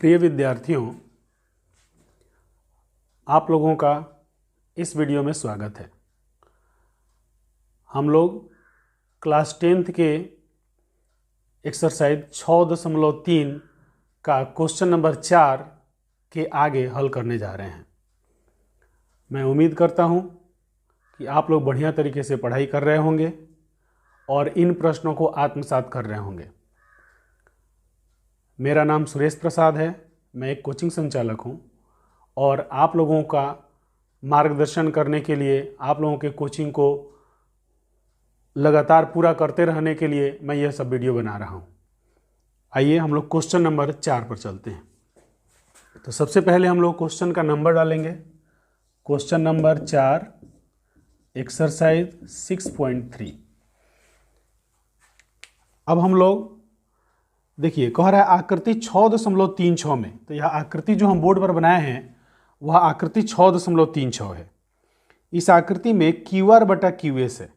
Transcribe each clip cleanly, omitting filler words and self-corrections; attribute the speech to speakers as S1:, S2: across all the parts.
S1: प्रिय विद्यार्थियों, आप लोगों का इस वीडियो में स्वागत है। हम लोग क्लास 10th के एक्सरसाइज 6.3 का क्वेश्चन नंबर 4 के आगे हल करने जा रहे हैं। मैं उम्मीद करता हूं कि आप लोग बढ़िया तरीके से पढ़ाई कर रहे होंगे और इन प्रश्नों को आत्मसात कर रहे होंगे। मेरा नाम सुरेश प्रसाद है, मैं एक कोचिंग संचालक हूं और आप लोगों का मार्गदर्शन करने के लिए, आप लोगों के कोचिंग को लगातार पूरा करते रहने के लिए मैं यह सब वीडियो बना रहा हूं। आइए हम लोग क्वेश्चन नंबर 4 पर चलते हैं। तो सबसे पहले हम लोग क्वेश्चन का नंबर डालेंगे। Question number 4 exercise 6.3। अब हम लोग देखिए, कह रहा है आकृति 6.36 में। तो यह आकृति जो हम बोर्ड पर बनाए हैं वह आकृति 6.36 है। इस आकृति में QR बटा QS है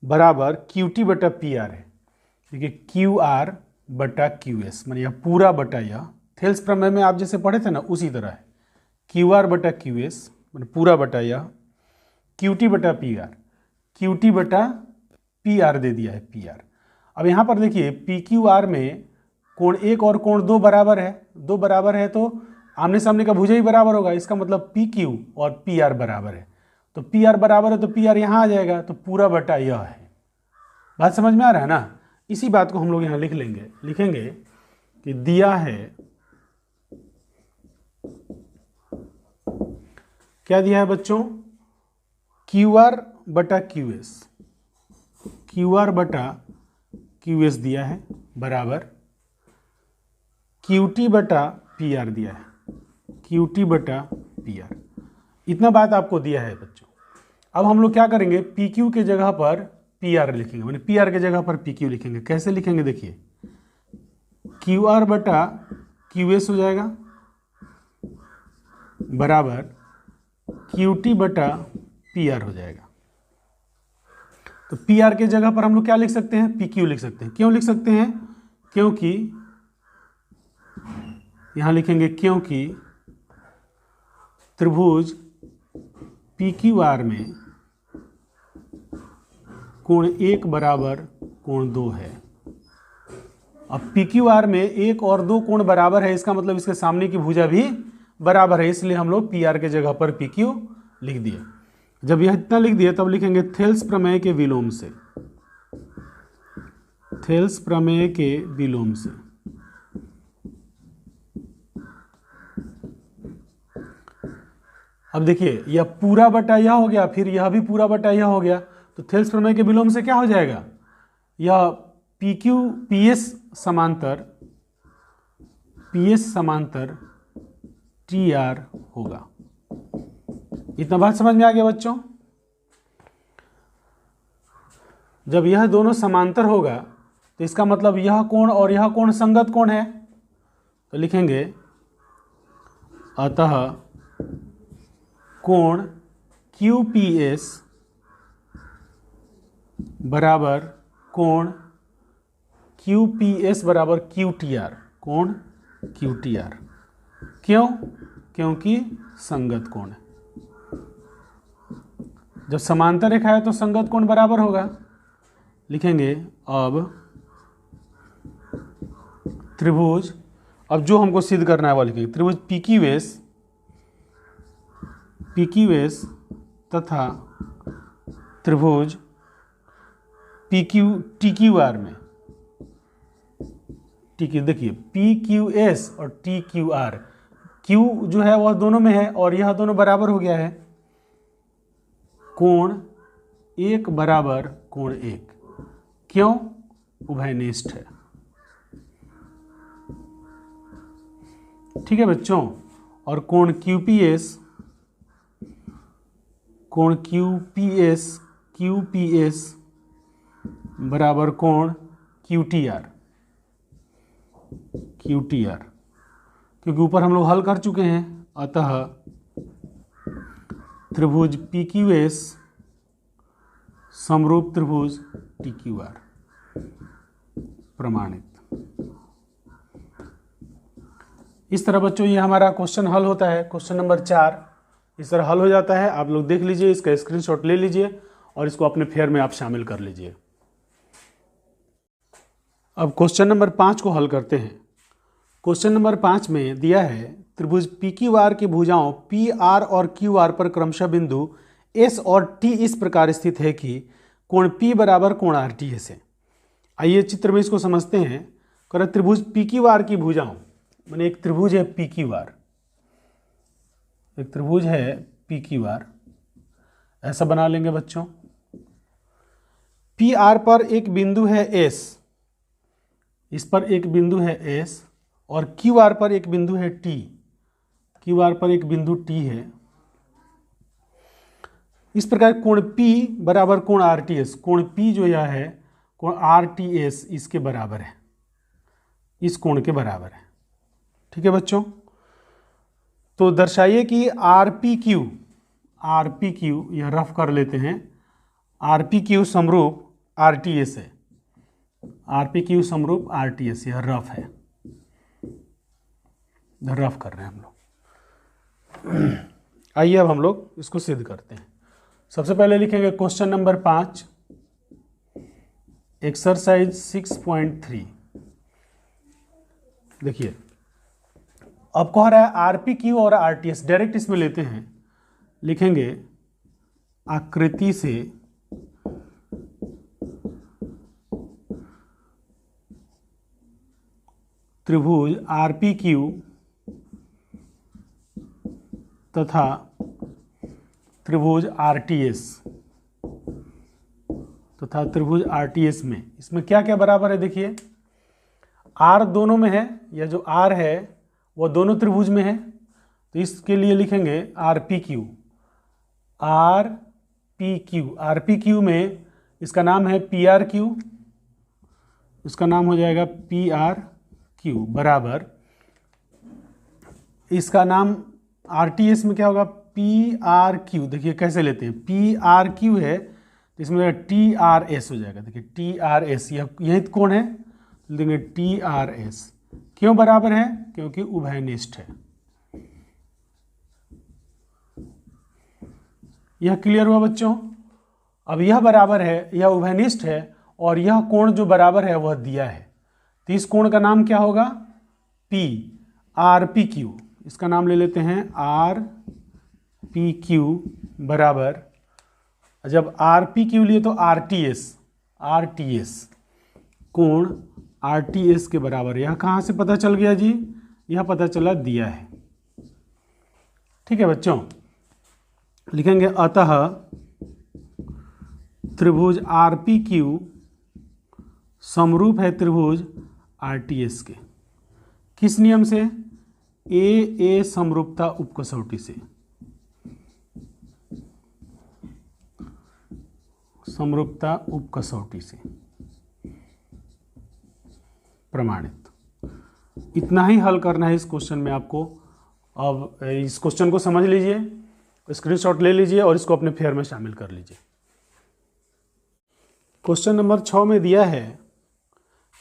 S1: बराबर QT बटा PR है। देखिए QR बटा QS माने यह पूरा बटा, यह थेल्स प्रमेय में आप जैसे पढ़े थे ना उसी तरह है। QR बटा QS माने पूरा बटा, यह QT बटा PR, QT बटा PR दे दिया है PR। अब यहाँ पर देखिए PQR में कोण 1 और कोण 2 बराबर है। 2 बराबर है तो आमने सामने का भुजा ही बराबर होगा। इसका मतलब PQ और PR बराबर है। तो PR बराबर है तो PR यहाँ आ जाएगा, तो पूरा बटा यह है। बात समझ में आ रहा है ना? इसी बात को हम लोग यहाँ लिखेंगे कि दिया है, क्या दिया है बच्चों? QR बटा QS, QR बटा QS दिया है बराबर QT बटा PR दिया है, QT बटा PR। इतना बात आपको दिया है बच्चों। अब हम लोग क्या करेंगे, PQ के जगह पर PR लिखेंगे, माने PR के जगह पर PQ लिखेंगे। कैसे लिखेंगे देखिए, QR बटा QS हो जाएगा बराबर QT बटा PR हो जाएगा। तो PR के जगह पर हम लोग क्या लिख सकते हैं? PQ लिख सकते हैं। क्यों लिख सकते हैं? क्योंकि यहां लिखेंगे क्योंकि त्रिभुज PQR में कोण 1 बराबर कोण 2 है। अब PQR में 1 और 2 कोण बराबर है, इसका मतलब इसके सामने की भुजा भी बराबर है, इसलिए हम लोग PR के जगह पर PQ लिख दिए। जब यह इतना लिख दिए तब लिखेंगे थेल्स प्रमेय के विलोम से, थेल्स प्रमेय के विलोम से। अब देखिए यह पूरा बटा यह हो गया, फिर यह भी पूरा बटा यह हो गया, तो थेल्स प्रमेय के विलोम से क्या हो जाएगा? यह PQ PS समांतर TR होगा। इतना बात समझ में आ गया बच्चों? जब यह दोनों समांतर होगा तो इसका मतलब यह कोण और यह कोण संगत कोण है। तो लिखेंगे अतः कोण QPS बराबर कोण QPS बराबर QTR, कोण QTR। क्यों? क्योंकि संगत कोण है। जब समांतर रेखा है तो संगत कोण बराबर होगा। लिखेंगे अब त्रिभुज, अब जो हमको सिद्ध करना है वो लिखेंगे, त्रिभुज PQS तथा त्रिभुज TQR में, देखिए PQS और TQR, Q जो है वह दोनों में है और यह दोनों बराबर हो गया है। कोण 1 बराबर कोण 1, क्यों? उभयनिष्ठ है। ठीक है बच्चों। और कोण QPS बराबर कोण QTR, क्योंकि ऊपर हम लोग हल कर चुके हैं। अतः त्रिभुज PQS समरूप त्रिभुज TQR प्रमाणित। इस तरह बच्चों ये हमारा क्वेश्चन हल होता है। क्वेश्चन नंबर 4 इस तरह हल हो जाता है। आप लोग देख लीजिए, इसका स्क्रीनशॉट ले लीजिए और इसको अपने फेयर में आप शामिल कर लीजिए। अब क्वेश्चन नंबर 5 को हल करते हैं। क्वेश्चन नंबर 5 में दिया है त्रिभुज पी क्यू आर की भुजाओं पी आर और क्यू आर पर क्रमशः बिंदु एस और टी इस प्रकार स्थित है कि कोण पी बराबर कोण आर टी एस है। आइए चित्र में इसको समझते हैं। कर त्रिभुज पी क्यू आर की भुजाओं, माने एक त्रिभुज है पी क्यू आर, एक त्रिभुज है पी क्यू आर, ऐसा बना लेंगे बच्चों। पी आर पर एक बिंदु है एस, इस पर एक बिंदु है एस, और क्यू आर पर एक बिंदु है टी, क्यू आर पर एक बिंदु टी है। इस प्रकार कोण P बराबर कोण आर टी एस, कोण P जो यह है कोण आर टी एस इसके बराबर है, इस कोण के बराबर है। ठीक है बच्चों, तो दर्शाइए कि आर पी क्यू यह रफ कर लेते हैं, आर पी क्यू समरूप आर टी एस है, आर पी क्यू समरूप आर टी एस, यह रफ है, रफ कर रहे हैं हम लोग। आइए अब हम लोग इसको सिद्ध करते हैं। सबसे पहले लिखेंगे क्वेश्चन नंबर 5 एक्सरसाइज 6.3। देखिए अब कह रहा है आरपी क्यू और आरटीएस, डायरेक्ट इसमें लेते हैं, लिखेंगे आकृति से त्रिभुज आरपी क्यू तथा त्रिभुज आरटीएस तथा त्रिभुज आरटीएस में, इसमें क्या क्या बराबर है। देखिए आर दोनों में है, यह जो आर है वह दोनों त्रिभुज में है, तो इसके लिए लिखेंगे R P Q, R P Q, R P Q में इसका नाम है पी आर क्यू, इसका नाम हो जाएगा पी आर क्यू बराबर, इसका नाम आर टी एस में क्या होगा पी आर क्यू। देखिए कैसे लेते हैं, पी आर क्यू है तो इसमें टी आर एस हो जाएगा। देखिए टी आर एस, यही कोण है, देंगे टी आर एस। क्यों बराबर है, क्योंकि उभयनिष्ठ है। यह क्लियर हुआ बच्चों। अब यह बराबर है, यह उभयनिष्ठ है, और यह कोण जो बराबर है वह दिया है, तो इस कोण का नाम क्या होगा पी आर पी क्यू, इसका नाम ले लेते हैं आर पी क्यू बराबर, जब आर पी क्यू लिए तो आर टी एस कोण आर टी एस के बराबर। यह कहाँ से पता चल गया जी, यह पता चला दिया है। ठीक है बच्चों, लिखेंगे अतः त्रिभुज आर पी क्यू समरूप है त्रिभुज आर टी एस के। किस नियम से, ए समरूपता उपकसौटी से, समरूपता उपकसौटी से प्रमाणित। इतना ही हल करना है इस क्वेश्चन में आपको। अब इस क्वेश्चन को समझ लीजिए, स्क्रीनशॉट ले लीजिए और इसको अपने फेयर में शामिल कर लीजिए। क्वेश्चन नंबर 6 में दिया है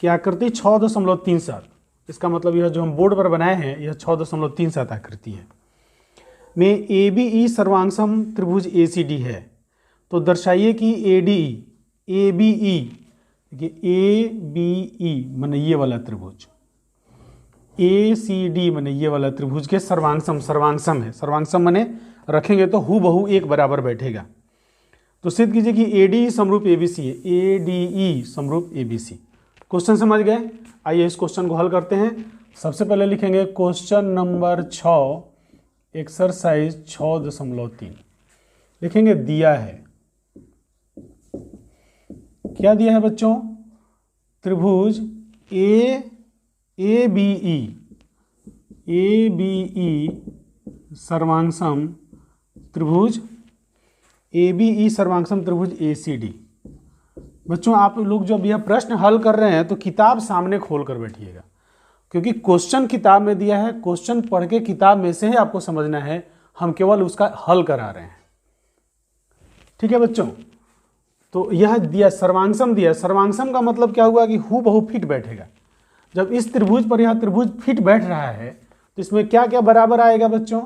S1: कि आकृति 6.37, इसका मतलब यह जो हम बोर्ड पर बनाए हैं यह 6.37 आकृति है, में ए बी ई सर्वांगसम त्रिभुज ए सी डी है। तो दर्शाइए कि A D A B E, देखिए ए बी ई माने ये वाला त्रिभुज, ए सी डी माने ये वाला त्रिभुज के सर्वांगसम, सर्वांगसम है, सर्वांगसम माने रखेंगे तो हु बहु एक बराबर बैठेगा। तो सिद्ध कीजिए कि ए डी समरूप ए बी सी है, ए डी ई समरूप ए बी सी। क्वेश्चन समझ गए। आइए इस क्वेश्चन को हल करते हैं। सबसे पहले लिखेंगे क्वेश्चन नंबर 6 एक्सरसाइज 6.3, लिखेंगे दिया है, क्या दिया है बच्चों, त्रिभुज ए बी ई सर्वांगसम त्रिभुज ए बी ई सर्वांगसम त्रिभुज ए सी डी। बच्चों आप लोग जब यह प्रश्न हल कर रहे हैं तो किताब सामने खोल कर बैठिएगा, क्योंकि क्वेश्चन किताब में दिया है, क्वेश्चन पढ़ के किताब में से ही आपको समझना है, हम केवल उसका हल करा रहे हैं। ठीक है बच्चों, तो यह दिया सर्वांगसम दिया, सर्वांगसम का मतलब क्या हुआ कि हु बहु फिट बैठेगा। जब इस त्रिभुज पर यह त्रिभुज फिट बैठ रहा है तो इसमें क्या क्या बराबर आएगा बच्चों?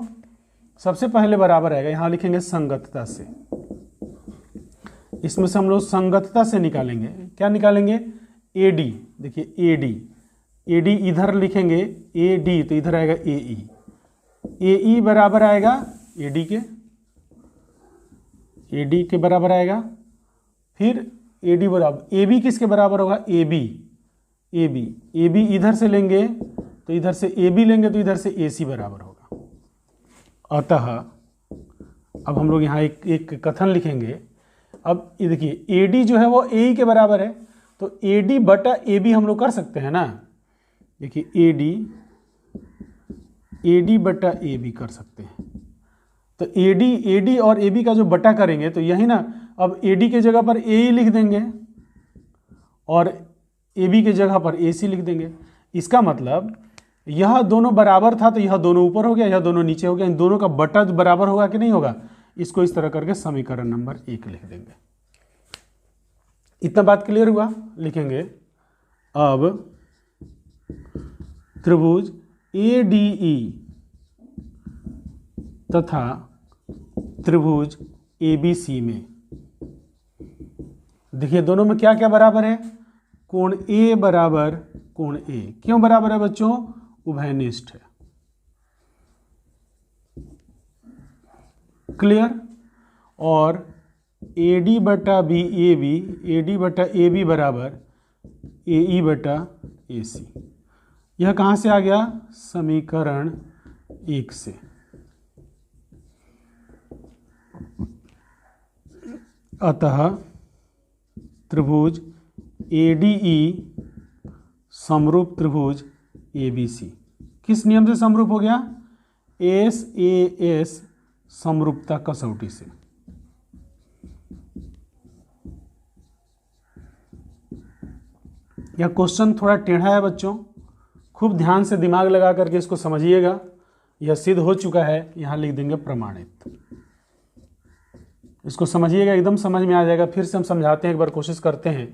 S1: सबसे पहले बराबर आएगा, यहां लिखेंगे संगतता से। इसमें से हम लोग संगतता से निकालेंगे, क्या निकालेंगे? AD। देखिए AD इधर लिखेंगे AD, तो इधर आएगा AE बराबर आएगा AD के बराबर आएगा। फिर AD बराबर AB किसके बराबर होगा? AB इधर से लेंगे तो इधर से AB लेंगे तो इधर से AC बराबर होगा। अतः अब हम लोग यहाँ एक कथन लिखेंगे। अब ये देखिए AD जो है वो AE के बराबर है, तो AD बटा AB हम लोग कर सकते हैं ना। देखिए AD बटा AB कर सकते हैं, तो AD और AB का जो बटा करेंगे तो यही ना। अब AD के जगह पर AE लिख देंगे और AB के जगह पर AC लिख देंगे। इसका मतलब यह दोनों बराबर था तो यह दोनों ऊपर हो गया, यह दोनों नीचे हो गया। इन दोनों का बटा बराबर होगा कि नहीं होगा? इसको इस तरह करके समीकरण नंबर 1 लिख देंगे। इतना बात क्लियर हुआ? लिखेंगे अब त्रिभुज ADE तथा त्रिभुज ABC में, देखिए दोनों में क्या क्या बराबर है? कोण A बराबर कोण A। क्यों बराबर है बच्चों? उभयनिष्ठ है। क्लियर? और AD बटा AB बराबर AE बटा AC। यह कहां से आ गया? समीकरण 1 से। अतः त्रिभुज ADE समरूप त्रिभुज ABC। किस नियम से समरूप हो गया? SAS समरूपता कसौटी से। यह क्वेश्चन थोड़ा टेढ़ा है बच्चों, खूब ध्यान से दिमाग लगा करके इसको समझिएगा। यह सिद्ध हो चुका है, यहां लिख देंगे प्रमाणित। इसको समझिएगा, एकदम समझ में आ जाएगा। फिर से हम समझाते हैं, एक बार कोशिश करते हैं।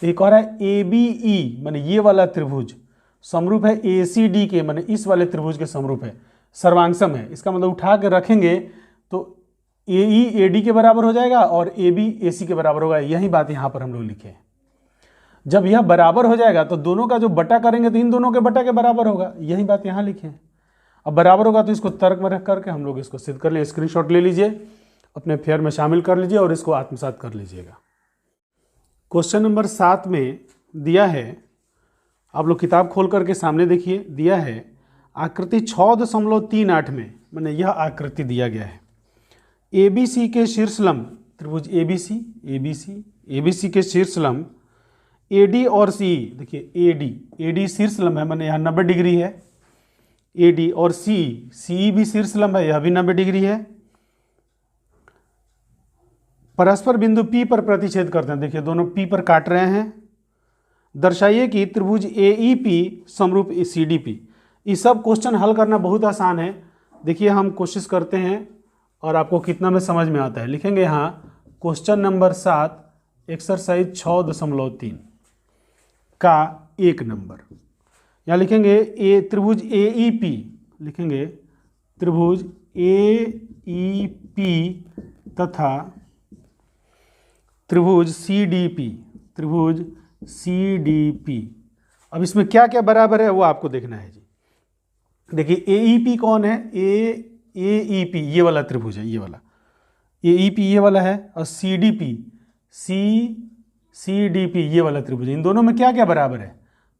S1: तो ये कह रहा है ABE माने ये वाला त्रिभुज समरूप है ACD के, माने इस वाले त्रिभुज के समरूप है, सर्वांगसम है। इसका मतलब उठा के रखेंगे तो AE AD के बराबर हो जाएगा और AB AC के बराबर होगा। यही बात यहाँ पर हम लोग लिखे हैं। जब यह बराबर हो जाएगा तो दोनों का जो बटा करेंगे तो इन दोनों के बटा के बराबर होगा। यही बात यहाँ लिखे हैं। अब बराबर होगा तो इसको तर्क में रख करके हम लोग इसको सिद्ध कर लें। स्क्रीनशॉट ले लीजिए, अपने फेयर में शामिल कर लीजिए और इसको आत्मसात कर लीजिएगा। क्वेश्चन नंबर 7 में दिया है, आप लोग किताब खोल करके सामने देखिए, दिया है आकृति 6.38 में, मैंने यह आकृति दिया गया है। ABC के शीर्षलंब त्रिभुज ABC के शीर्षलंब AD और CE। देखिए AD शीर्षलंब है, मैंने यहाँ 90 डिग्री है। AD और CE भी शीर्षलंब है, यह भी 90 डिग्री है। परस्पर बिंदु P पर प्रतिच्छेद करते हैं। देखिए दोनों P पर काट रहे हैं। दर्शाइए कि त्रिभुज AEP समरूप CDP। ये सब क्वेश्चन हल करना बहुत आसान है। देखिए हम कोशिश करते हैं और आपको कितना में समझ में आता है। लिखेंगे यहाँ क्वेश्चन नंबर 7 एक्सरसाइज 6.3 का 1 नंबर। यहाँ लिखेंगे त्रिभुज AEP, लिखेंगे त्रिभुज AEP तथा त्रिभुज CDP। अब इसमें क्या क्या बराबर है वो आपको देखना है जी। देखिए AEP कौन है? AEP ये वाला त्रिभुज है, ये वाला AEP ये वाला है, और CDP ये वाला त्रिभुज है। इन दोनों में क्या क्या बराबर है?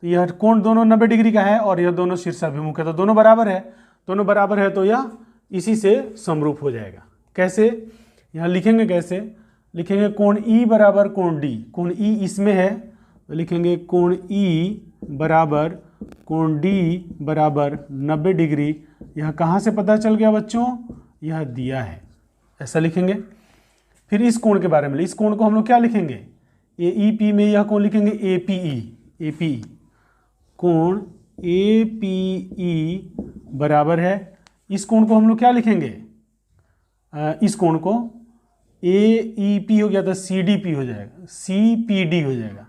S1: तो यह कोण दोनों 90 डिग्री का है और यह दोनों शीर्षाभिमुख है, तो दोनों बराबर है। दोनों बराबर है तो यह इसी से समरूप हो जाएगा। कैसे? यहाँ लिखेंगे कैसे? लिखेंगे कोण E बराबर कोण D। कोण E इसमें है तो लिखेंगे कोण E बराबर कोण D बराबर 90 डिग्री। यह कहाँ से पता चल गया बच्चों? यह दिया है, ऐसा लिखेंगे। फिर इस कोण के बारे में, इस कोण को हम लोग क्या लिखेंगे? AEP में यह कोण लिखेंगे APE। कोण APE बराबर है, इस कोण को हम लोग क्या लिखेंगे? इस कोण को AEP हो गया तो CDP हो जाएगा, CPD हो जाएगा।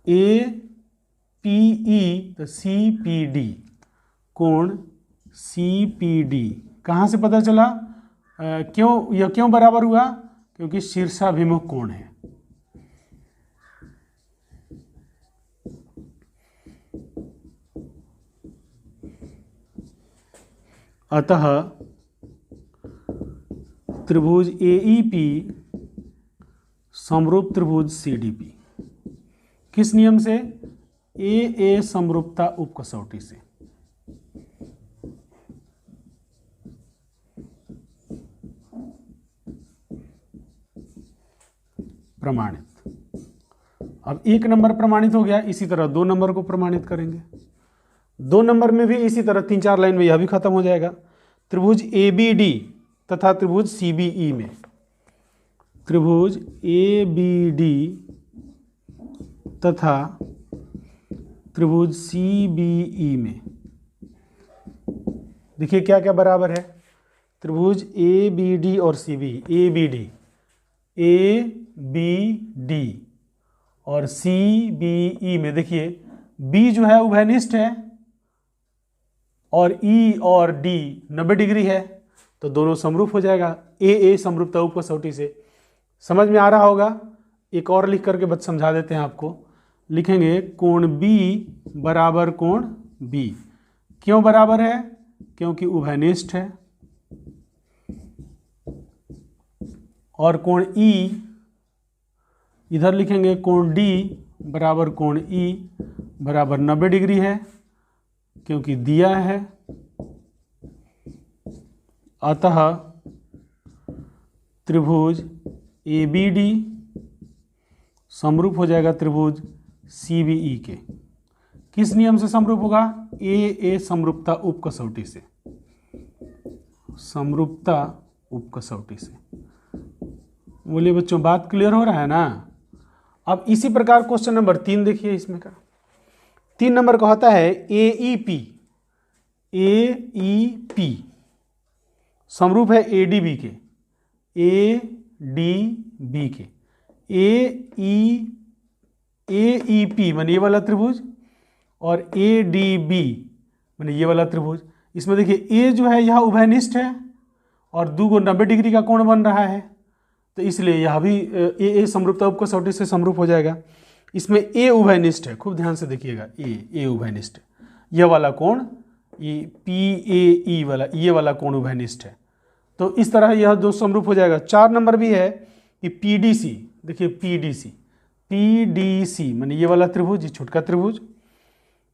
S1: APE तो CPD। कोण CPD। कहाँ से पता चला? यह क्यों बराबर हुआ? क्योंकि शीर्षाभिमुख कोण है। अतः त्रिभुज AEP समरूप त्रिभुज CDP। किस नियम से? AA समरूपता उप कसौटी से। प्रमाणित। अब 1 नंबर प्रमाणित हो गया, इसी तरह 2 नंबर को प्रमाणित करेंगे। 2 नंबर में भी इसी तरह 3-4 लाइन में यह भी खत्म हो जाएगा। त्रिभुज ABD तथा त्रिभुज CBE में, त्रिभुज ABD तथा त्रिभुज CBE में देखिए क्या क्या बराबर है। त्रिभुज ABD और CBE, ABD और CBE में देखिए B जो है उभयनिष्ठ है और E और D 90 डिग्री है, तो दोनों समरूप हो जाएगा AA समरूपता उप कसौटी से। समझ में आ रहा होगा? एक और लिख करके बस समझा देते हैं आपको। लिखेंगे कोण B बराबर कोण B। क्यों बराबर है? क्योंकि उभयनिष्ठ है। और कोण E इधर लिखेंगे कोण D बराबर कोण E बराबर 90 डिग्री है, क्योंकि दिया है। अतः त्रिभुज ABD समरूप हो जाएगा त्रिभुज CBE के। किस नियम से समरूप होगा? AA समरूपता उप कसौटी से। समरूपता उप कसौटी से। बोलिए बच्चों, बात क्लियर हो रहा है ना? अब इसी प्रकार क्वेश्चन नंबर 3 देखिए। इसमें का 3 नंबर का होता है AEP समरूप है ADB के। ADB के AEP माने ये वाला त्रिभुज और ADB माने ये वाला त्रिभुज। इसमें देखिए A जो है यह उभयनिष्ठ है और 2 को 90 डिग्री का कोण बन रहा है, तो इसलिए यह भी AA समरूपता उप कसौटी से समरूप हो जाएगा। इसमें A उभयनिष्ठ है, खूब ध्यान से देखिएगा। A उभयनिष्ठ, यह वाला कोण ये PAE वाला, ये वाला कोण उभयनिष्ठ है, तो इस तरह यह 2 समरूप हो जाएगा। 4 नंबर भी है कि PDC। देखिए PDC माने ये वाला त्रिभुज, ये छोटका त्रिभुज।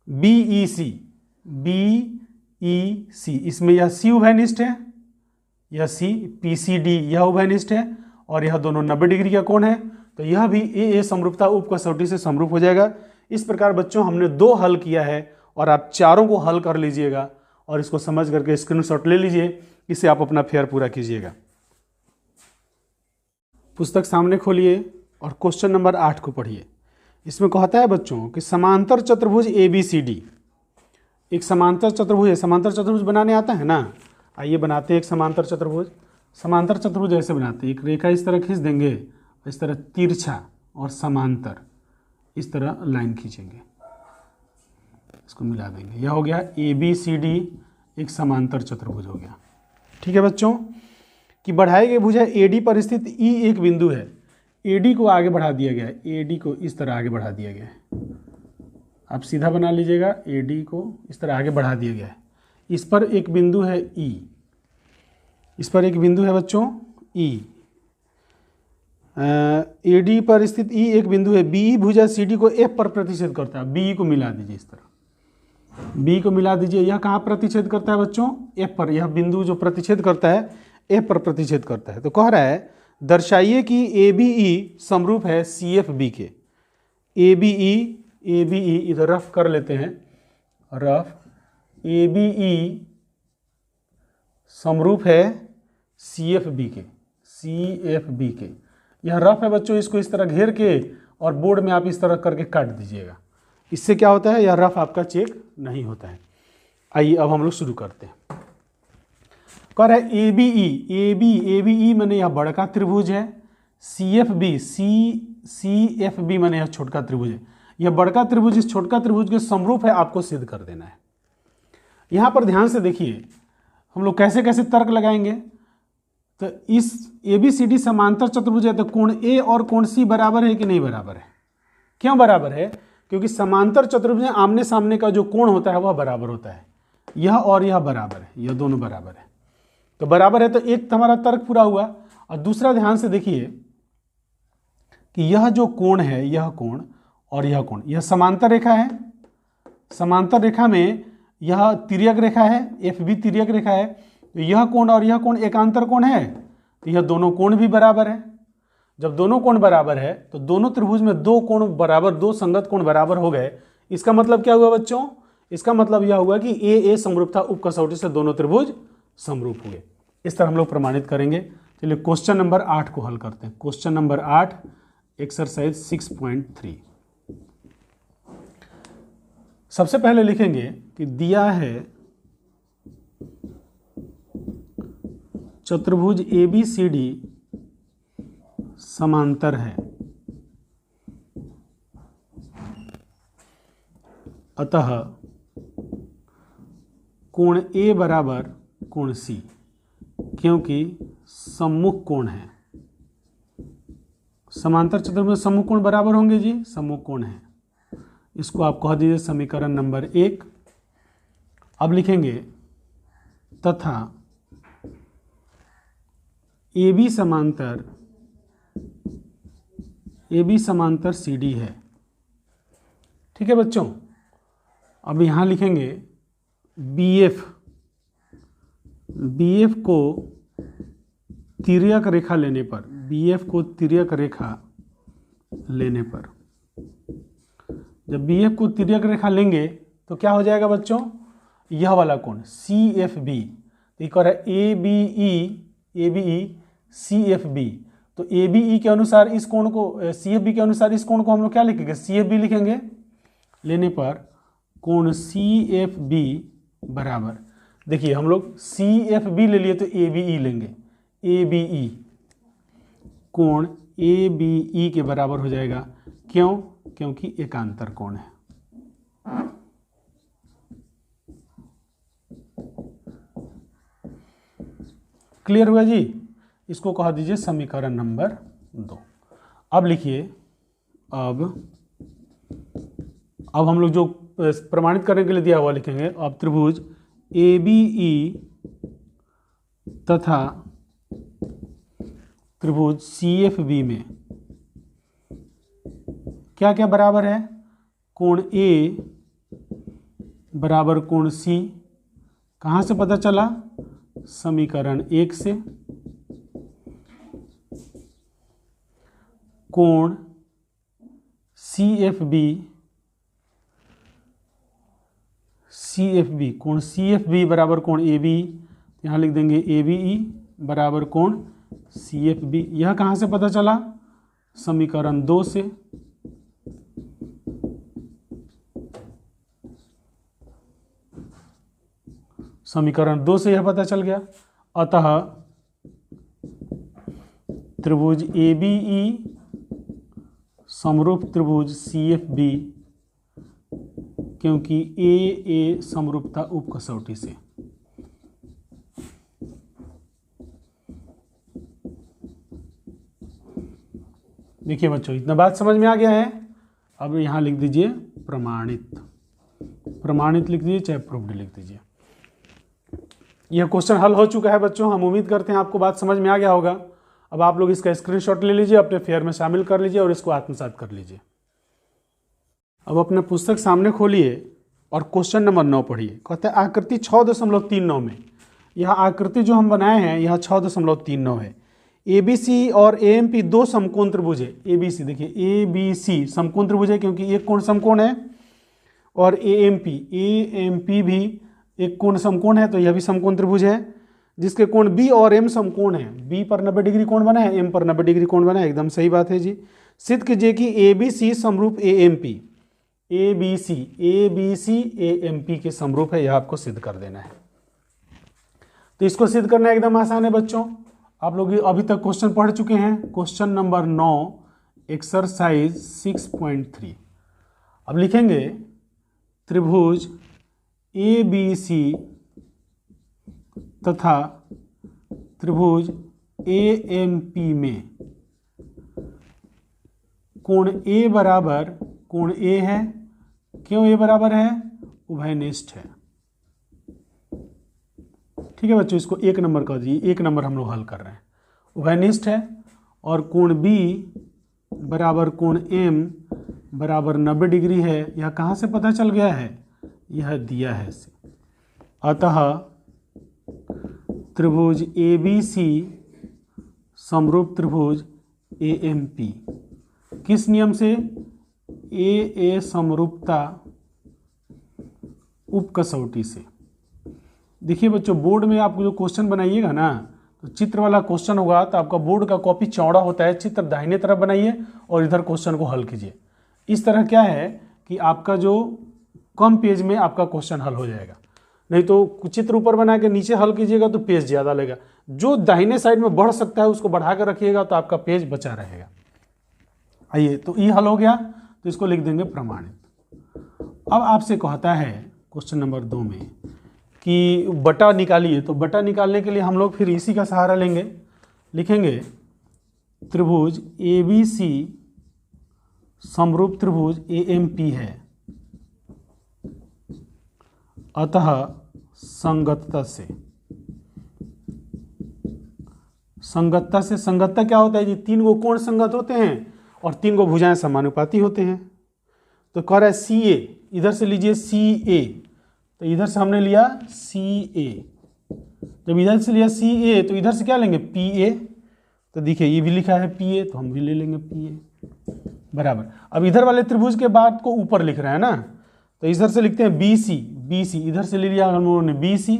S1: BEC इसमें यह C उभयनिष्ठ है, यह C। PCD यह उभयनिष्ठ है और यह दोनों 90 डिग्री का कोण है, तो यह भी AA समरूपता उप कसौटी से समरूप हो जाएगा। इस प्रकार बच्चों हमने 2 हल किया है और आप चारों को हल कर लीजिएगा और इसको समझ करके स्क्रीनशॉट ले लीजिए, इससे आप अपना फेयर पूरा कीजिएगा। पुस्तक सामने खोलिए और क्वेश्चन नंबर 8 को पढ़िए। इसमें कहता है बच्चों कि समांतर चतुर्भुज ABCD, एक समांतर चतुर्भुज है। समांतर चतुर्भुज बनाने आता है ना? आइए बनाते हैं एक समांतर चतुर्भुज। समांतर चतुर्भुज ऐसे बनाते हैं, एक रेखा इस तरह खींच देंगे, इस तरह तिरछा और समांतर इस तरह लाइन खींचेंगे, इसको मिला देंगे, यह हो गया ABCD एक समांतर चतुर्भुज हो गया। ठीक है बच्चों, कि बढ़ाई गई भुजा AD पर स्थित E एक बिंदु है। AD को आगे बढ़ा दिया गया है, AD को इस तरह आगे बढ़ा दिया गया है। आप सीधा बना लीजिएगा, AD को इस तरह आगे बढ़ा दिया गया है। इस पर एक बिंदु है E, इस पर एक बिंदु है बच्चों E। AD पर स्थित E एक बिंदु है। BE भुजा CD को F पर प्रतिच्छेद करता है। BE को मिला दीजिए, इस तरह B को मिला दीजिए। यह कहाँ प्रतिच्छेद करता है बच्चों? F पर। यह बिंदु जो प्रतिच्छेद करता है F पर प्रतिच्छेद करता है। तो कह रहा है दर्शाइए कि ABE समरूप है CFB के। ABE इधर रफ कर लेते हैं, रफ। ABE समरूप है CFB के। यह रफ है बच्चों, इसको इस तरह घेर के और बोर्ड में आप इस तरह करके काट दीजिएगा। इससे क्या होता है, यह रफ आपका चेक नहीं होता है। आइए अब हम लोग शुरू करते हैं। कह रहा है ABE माने यह बड़का त्रिभुज है। CFB माने यह छोटका त्रिभुज है। यह बड़का त्रिभुज इस छोटका त्रिभुज के समरूप है, आपको सिद्ध कर देना है। यहाँ पर ध्यान से देखिए हम लोग कैसे कैसे तर्क लगाएंगे। तो इस ABCD समांतर चतुर्भुज है तो कोण A और कोण C बराबर है कि नहीं बराबर है? क्यों बराबर है? क्योंकि समांतर चतुर्भुज में आमने सामने का जो कोण होता है वह बराबर होता है। यह और यह बराबर है, यह दोनों बराबर है। तो बराबर है तो एक हमारा तर्क पूरा हुआ। और दूसरा ध्यान से देखिए कि यह जो कोण है, यह कोण और यह कोण, यह समांतर रेखा है। समांतर रेखा में यह तिर्यक रेखा है, FB तिर्यक रेखा है। तो यह कोण और यह कोण एकांतर कोण है, तो यह दोनों कोण भी बराबर है। जब दोनों कोण बराबर है तो दोनों त्रिभुज में दो कोण बराबर, दो संगत कोण बराबर हो गए। इसका मतलब क्या हुआ बच्चों? इसका मतलब यह हुआ कि A समरूपता उप कसौटी से दोनों त्रिभुज समरूप हुए। इस तरह हम लोग प्रमाणित करेंगे। चलिए क्वेश्चन नंबर 8 को हल करते हैं। Question number 8 exercise 6.3। सबसे पहले लिखेंगे कि दिया है चतुर्भुज ABCD समांतर है, अतः कोण A बराबर कोण C, क्योंकि सम्मुख कोण है। समांतर चतुर्भुज में सम्मुख कोण बराबर होंगे जी, सम्मुख कोण है। इसको आप कह दीजिए समीकरण नंबर 1। अब लिखेंगे तथा AB समांतर CD है। ठीक है बच्चों। अब यहाँ लिखेंगे BF को तिर्यक रेखा लेने पर, BF को तिर्यक रेखा लेने पर, जब BF को तिर्यक रेखा लेंगे तो क्या हो जाएगा बच्चों? यह वाला कोण CFB, तो एक और है ABE CFB। तो ABE के अनुसार इस कोण को, CFB के अनुसार इस कोण को हम लोग क्या लिखेंगे? CFB लिखेंगे। लेने पर कोण CFB बराबर, देखिए हम लोग CFB ले लिए तो ABE लेंगे। ABE कोण ABE के बराबर हो जाएगा। क्यों? क्योंकि एकांतर कोण है। क्लियर हुआ जी? इसको कह दीजिए समीकरण नंबर 2। अब लिखिए, अब हम लोग जो प्रमाणित करने के लिए दिया हुआ लिखेंगे। अब त्रिभुज ABE तथा त्रिभुज CFB में क्या क्या बराबर है? कोण A बराबर कोण C। कहाँ से पता चला? समीकरण 1 से। कोण CFB कोण CFB बराबर कोण ABE, यहाँ लिख देंगे ABE बराबर कोण CFB। यह कहाँ से पता चला? समीकरण 2 से। समीकरण 2 से यह पता चल गया। अतः त्रिभुज ABE समरूप त्रिभुज CFB, क्योंकि AA समरूपता उप कसौटी से। देखिए बच्चों, इतना बात समझ में आ गया है। अब यहाँ लिख दीजिए प्रमाणित। प्रमाणित लिख दीजिए, चाहे प्रूव्ड लिख दीजिए। यह क्वेश्चन हल हो चुका है बच्चों। हम उम्मीद करते हैं आपको बात समझ में आ गया होगा। अब आप लोग इसका स्क्रीनशॉट ले लीजिए, अपने फेयर में शामिल कर लीजिए और इसको आत्मसात कर लीजिए। अब अपना पुस्तक सामने खोलिए और क्वेश्चन नंबर 9 पढ़िए। कहते हैं आकृति 6.39 में, यह आकृति जो हम बनाए हैं यह 6.39 है। ABC और AMP दो समकोण त्रिभुज है। ABC देखिए, ABC समकोण त्रिभुज है क्योंकि एक कोण समकोण है, और AMP भी एक कोण समकोण है, तो यह भी समकोण त्रिभुज है जिसके कोण B और M समकोण है। B पर 90 डिग्री कोण बना है, M पर 90 डिग्री कोण बना है। एकदम सही बात है जी। सिद्ध कीजिए कि ABC समरूप AMP, ABC AMP के समरूप है। यह आपको सिद्ध कर देना है। तो इसको सिद्ध करना एकदम आसान है बच्चों। आप लोग अभी तक क्वेश्चन पढ़ चुके हैं। Question number 9 exercise 6.3। अब लिखेंगे त्रिभुज ABC तथा त्रिभुज AMP में कोण A बराबर, कोण A है, क्यों A बराबर है? उभयनिष्ठ है। ठीक है बच्चों, इसको 1 नंबर कर दीजिए, 1 नंबर हम लोग हल कर रहे हैं। उभयनिष्ठ है और कोण B बराबर कोण M बराबर 90 डिग्री है। यह कहाँ से पता चल गया है? यह दिया है इसे। अतः त्रिभुज ABC समरूप त्रिभुज AMP किस नियम से? AA समरूपता उपकसौटी से। देखिए बच्चों, बोर्ड में आपको जो क्वेश्चन बनाइएगा ना, तो चित्र वाला क्वेश्चन होगा तो आपका बोर्ड का कॉपी चौड़ा होता है, चित्र दाहिने तरफ बनाइए और इधर क्वेश्चन को हल कीजिए। इस तरह क्या है कि आपका जो कम पेज में आपका क्वेश्चन हल हो जाएगा, नहीं तो चित्र ऊपर बना के नीचे हल कीजिएगा तो पेज ज़्यादा लगेगा। जो दाहिने साइड में बढ़ सकता है उसको बढ़ा कर रखिएगा तो आपका पेज बचा रहेगा। आइए, तो ये हल हो गया, तो इसको लिख देंगे प्रमाणित। अब आपसे कहता है क्वेश्चन नंबर 2 में कि बटा निकालिए, तो बटा निकालने के लिए हम लोग फिर इसी का सहारा लेंगे। लिखेंगे त्रिभुज ABC समरूप त्रिभुज AMP है, अतः संगतता से, संगतता से, संगतता क्या होता है जी? 3 गो कोण संगत होते हैं और 3 गो भुजाएं समानुपाती होते हैं। तो कह रहा है CA, इधर से लीजिए CA, तो इधर से हमने लिया CA, जब इधर से लिया CA तो इधर से क्या लेंगे? PA। तो देखिए ये भी लिखा है PA, तो हम भी ले लेंगे PA बराबर। अब इधर वाले त्रिभुज के बाद को ऊपर लिख रहे हैं ना, तो इधर से लिखते हैं BC, इधर से ले लिया हम लोगों ने BC,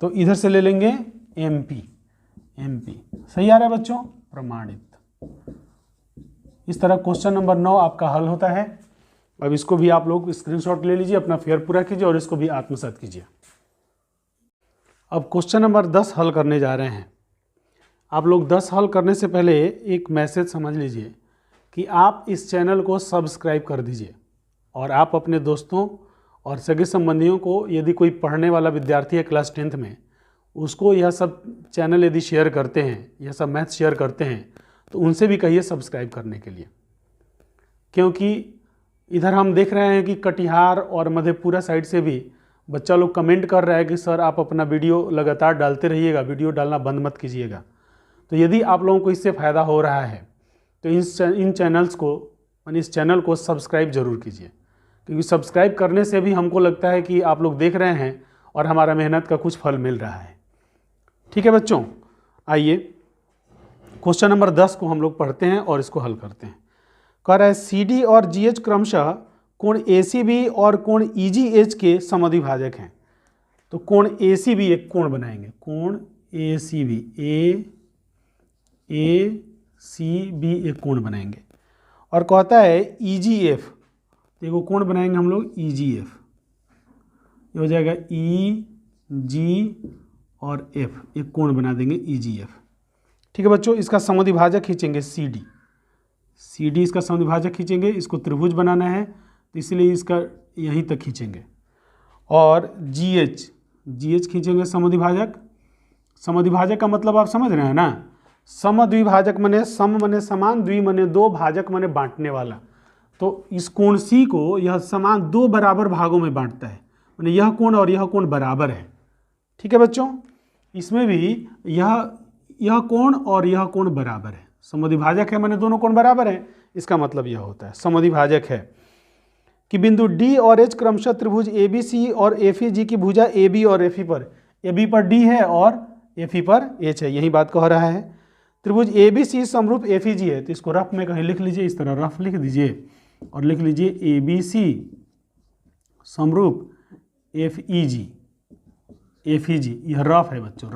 S1: तो इधर से ले लेंगे MP। सही आ रहा है बच्चों? प्रमाणित। इस तरह क्वेश्चन नंबर 9 आपका हल होता है। अब इसको भी आप लोग स्क्रीनशॉट ले लीजिए, अपना फेयर पूरा कीजिए और इसको भी आत्मसात कीजिए। अब क्वेश्चन नंबर 10 हल करने जा रहे हैं। आप लोग 10 हल करने से पहले एक मैसेज समझ लीजिए कि आप इस चैनल को सब्सक्राइब कर दीजिए और आप अपने दोस्तों और सगे संबंधियों को, यदि कोई पढ़ने वाला विद्यार्थी है क्लास 10th में, उसको यह सब चैनल यदि शेयर करते हैं, यह सब मैथ शेयर करते हैं, तो उनसे भी कहिए सब्सक्राइब करने के लिए। क्योंकि इधर हम देख रहे हैं कि कटिहार और मधेपुरा साइड से भी बच्चा लोग कमेंट कर रहा है कि सर आप अपना वीडियो लगातार डालते रहिएगा, वीडियो डालना बंद मत कीजिएगा। तो यदि आप लोगों को इससे फ़ायदा हो रहा है तो इन चैनल्स को, यानी इस चैनल को सब्सक्राइब जरूर कीजिए, क्योंकि सब्सक्राइब करने से भी हमको लगता है कि आप लोग देख रहे हैं और हमारा मेहनत का कुछ फल मिल रहा है। ठीक है बच्चों, आइए क्वेश्चन नंबर 10 को हम लोग पढ़ते हैं और इसको हल करते हैं। कह रहा है CD और GH क्रमशः कोण ACB और कोण EGH के समद्विभाजक हैं। तो कोण ACB एक कोण बनाएंगे, कोण ACB, ACB एक कोण बनाएंगे। और कहता है EGF, देखो कोण बनाएंगे हम लोग EGF, ये हो जाएगा EG और F, एक कोण बना देंगे EGF। ठीक है बच्चों, इसका समद्विभाजक खींचेंगे CD इसका समद्विभाजक खींचेंगे। इसको त्रिभुज बनाना है तो इसलिए इसका यहीं तक खींचेंगे। और GH खींचेंगे समद्विभाजक का मतलब आप समझ रहे हैं ना? समद्विभाजक मने सम मने समान, द्वि मने दो, भाजक मने बांटने वाला। तो इस कोण C को यह समान 2 बराबर भागों में बांटता है, माने यह कोण और यह कोण बराबर है। ठीक है बच्चों, इसमें भी यह कोण और यह कोण बराबर है। समद्विभाजक है माने दोनों कोण बराबर हैं, इसका मतलब यह होता है। समद्विभाजक है कि बिंदु D और H क्रमशः त्रिभुज ABC और FEG की भुजा AB और FE पर, AB पर D है और FE पर H है, यही बात कह रहा है। त्रिभुज ABC समरूप FEG है, तो इसको रफ में कहीं लिख लीजिए, इस तरह रफ लिख दीजिए और लिख लीजिए ABC समरूप FEG। यह रफ है बच्चों,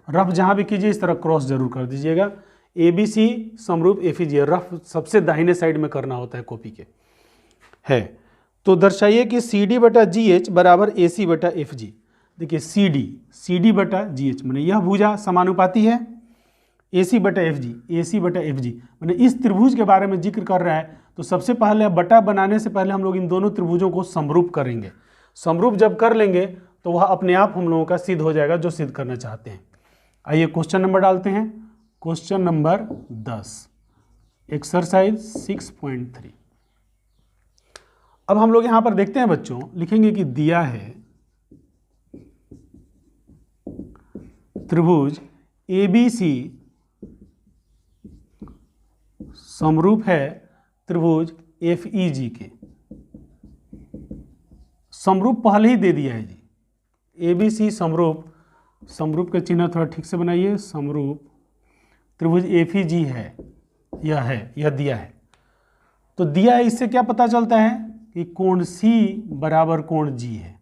S1: रफ जहाँ भी कीजिए इस तरह क्रॉस जरूर कर दीजिएगा। ABC समरूप FEG, रफ सबसे दाहिने साइड में करना होता है कॉपी के, है। तो दर्शाइए कि CD बटा GH बराबर AC बटा FG। देखिए CD बटा GH माने यह भुजा समानुपाती है, AC बटा FG माने इस त्रिभुज के बारे में जिक्र कर रहा है। तो सबसे पहले बटा बनाने से पहले हम लोग इन दोनों त्रिभुजों को समरूप करेंगे। समरूप जब कर लेंगे तो वह अपने आप हम लोगों का सिद्ध हो जाएगा जो सिद्ध करना चाहते हैं। आइए क्वेश्चन नंबर डालते हैं। Question number 10 exercise 6.3। अब हम लोग यहां पर देखते हैं बच्चों, लिखेंगे कि दिया है त्रिभुज ABC समरूप है त्रिभुज FEG के। समरूप पहले ही दे दिया है जी। ABC समरूप, समरूप का चिन्ह थोड़ा ठीक से बनाइए, समरूप त्रिभुज FEG है, यह दिया है। तो दिया है, इससे क्या पता चलता है कि कोण C बराबर कोण G है।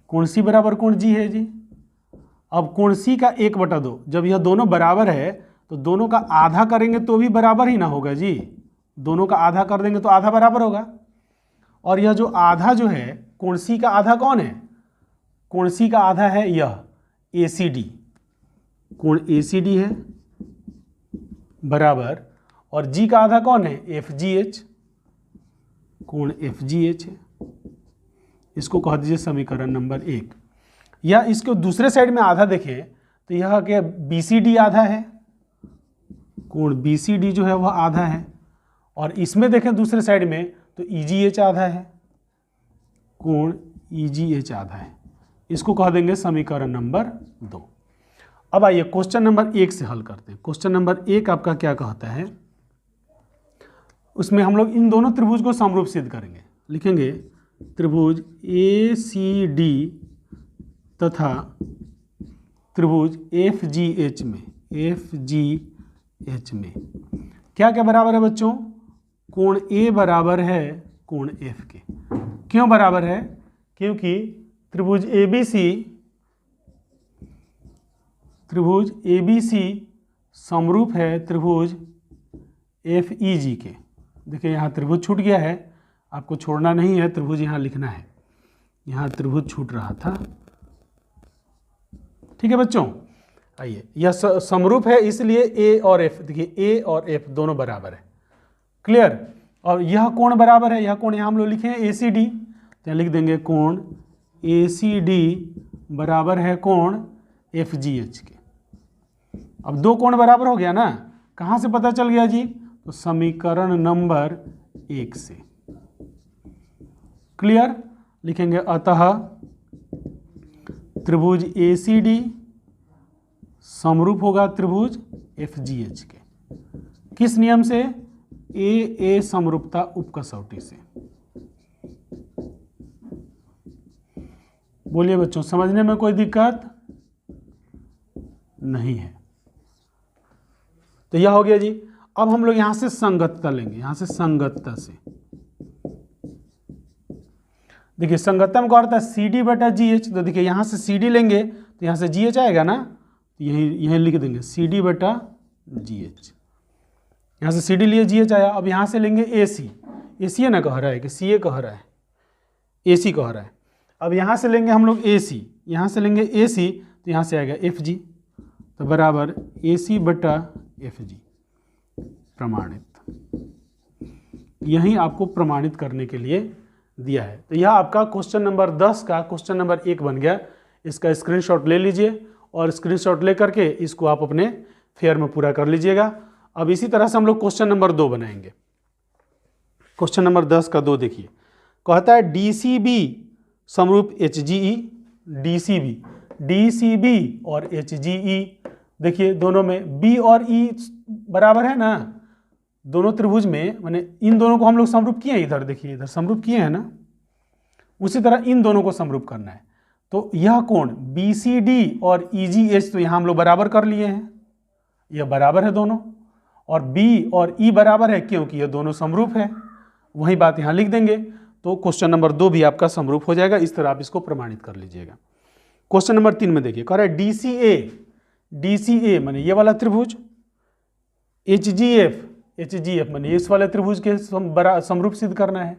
S1: कोण C बराबर कोण G है जी। अब कोण C का 1/2, जब यह दोनों बराबर है तो दोनों का आधा करेंगे तो भी बराबर ही ना होगा जी। दोनों का आधा कर देंगे तो आधा बराबर होगा। और यह जो आधा जो है, कोण C का आधा कौन है? कोण C का आधा है यह ACD। कोण ACD है बराबर, और G का आधा कौन है? FGH। कोण FGH है। इसको कह दीजिए समीकरण नंबर 1। या इसको दूसरे साइड में आधा देखें तो यह क्या BCD आधा है, कोण BCD जो है वह आधा है। और इसमें देखें दूसरे साइड में तो EGH आधा है, कोण EGH आधा है। इसको कह देंगे समीकरण नंबर 2। अब आइए क्वेश्चन नंबर 1 से हल करते हैं। क्वेश्चन नंबर 1 आपका क्या कहता है, उसमें हम लोग इन दोनों त्रिभुज को समरूप सिद्ध करेंगे। लिखेंगे त्रिभुज ACD तथा त्रिभुज FGH में क्या क्या बराबर है बच्चों? कोण A बराबर है कोण F के। क्यों बराबर है? क्योंकि त्रिभुज ABC समरूप है त्रिभुज FEG के। देखिए यहाँ त्रिभुज छूट गया है, आपको छोड़ना नहीं है, त्रिभुज यहाँ लिखना है। यहाँ त्रिभुज छूट रहा था, ठीक है बच्चों। आइए, यह समरूप है इसलिए A और F, देखिए A और F दोनों बराबर है, क्लियर। और यह कोण बराबर है, यह कोण यहाँ हम लोग लिखे हैं ACD, तो लिख देंगे कोण ACD बराबर है कोण FGH के। अब दो कोण बराबर हो गया ना, कहाँ से पता चल गया जी? तो समीकरण नंबर 1 से, क्लियर। लिखेंगे अतः त्रिभुज ACD समरूप होगा त्रिभुज FGH के। किस नियम से? A समरूपता उपकसौटी से। बोलिए बच्चों, समझने में कोई दिक्कत नहीं है? तो यह हो गया जी। अब हम लोग यहां से संगतता लेंगे, यहां से संगतता से। देखिए संगतता में क्या होता है? CD बटा GH। तो देखिए यहां से CD लेंगे तो यहां से GH आएगा ना, तो यहीं लिख देंगे CD बटा GH। यहां से CD लिए GH आया। अब यहां से लेंगे AC है ना, कह रहा है कि CA कह रहा है, AC कह रहा है। अब यहां से लेंगे हम लोग AC, यहां से लेंगे AC तो यहां से आएगा FG, तो बराबर AC बटा FG प्रमाणित। यही आपको प्रमाणित करने के लिए दिया है। तो यह आपका क्वेश्चन नंबर 10 का क्वेश्चन नंबर 1 बन गया। इसका स्क्रीनशॉट ले लीजिए और स्क्रीनशॉट ले करके इसको आप अपने फेयर में पूरा कर लीजिएगा। अब इसी तरह से हम लोग क्वेश्चन नंबर 2 बनाएंगे। क्वेश्चन नंबर 10 का 2 देखिए, कहता है DCB समरूप HGE। DCB और HGE, देखिए दोनों में B और E बराबर है ना, दोनों त्रिभुज में, माने इन दोनों को हम लोग समरूप किए हैं। इधर देखिए, इधर समरूप किए हैं ना, उसी तरह इन दोनों को समरूप करना है। तो यह कोण BCD और EGH तो यहाँ हम लोग बराबर कर लिए हैं, यह बराबर है दोनों। और B और E बराबर है क्योंकि यह दोनों समरूप है, वही बात यहाँ लिख देंगे। तो क्वेश्चन नंबर 2 भी आपका समरूप हो जाएगा। इस तरह आप इसको प्रमाणित कर लीजिएगा। क्वेश्चन नंबर 3 में देखिए, कह रहा है DCA माने ये वाला त्रिभुज, HGF माने इस वाले त्रिभुज के समरूप सिद्ध करना है।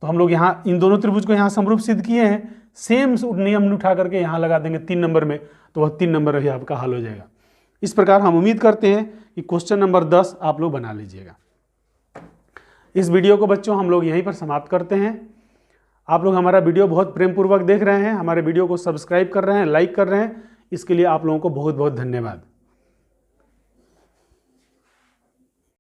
S1: तो हम लोग यहाँ इन दोनों त्रिभुज को यहाँ समरूप सिद्ध किए हैं। सेम नियम उठा करके यहाँ लगा देंगे 3 नंबर में, तो वह 3 नंबर भी आपका हल हो जाएगा। इस प्रकार हम उम्मीद करते हैं कि क्वेश्चन नंबर 10 आप लोग बना लीजिएगा। इस वीडियो को बच्चों हम लोग यहीं पर समाप्त करते हैं। आप लोग हमारा वीडियो बहुत प्रेम पूर्वक देख रहे हैं, हमारे वीडियो को सब्सक्राइब कर रहे हैं, लाइक कर रहे हैं, इसके लिए आप लोगों को बहुत बहुत धन्यवाद।